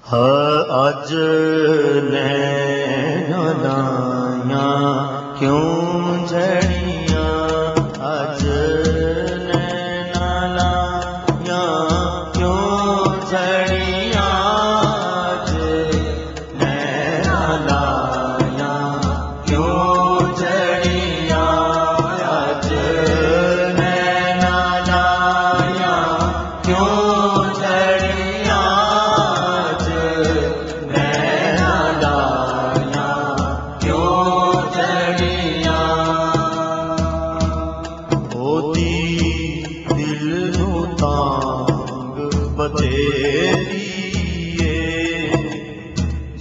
अज नैना लाया क्यों झड़िया, अज नैना लाया क्यों झड़िया, अज नैना लाया क्यों झड़िया, अज नैना लाया क्यों झड़िया,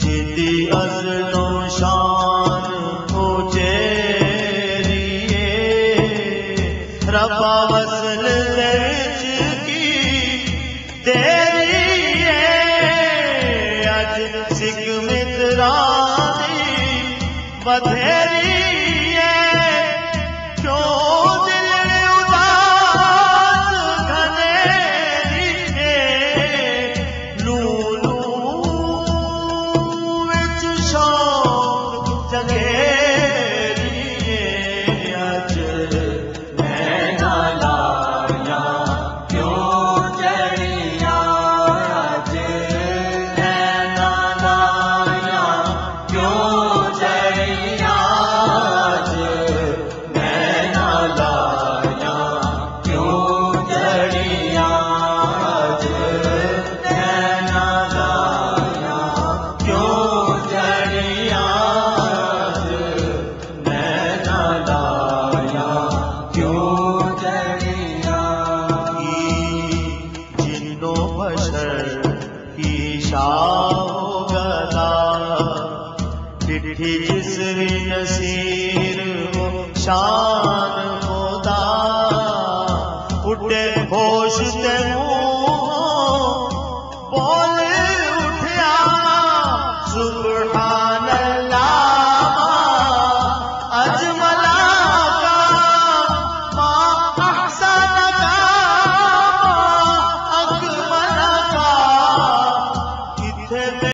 जिदी अज़लो शान उचेरिए, रब्बा वसल दर्ज की तेरी अज सिक मित्रानी बथेरी जिसरी नसीर शान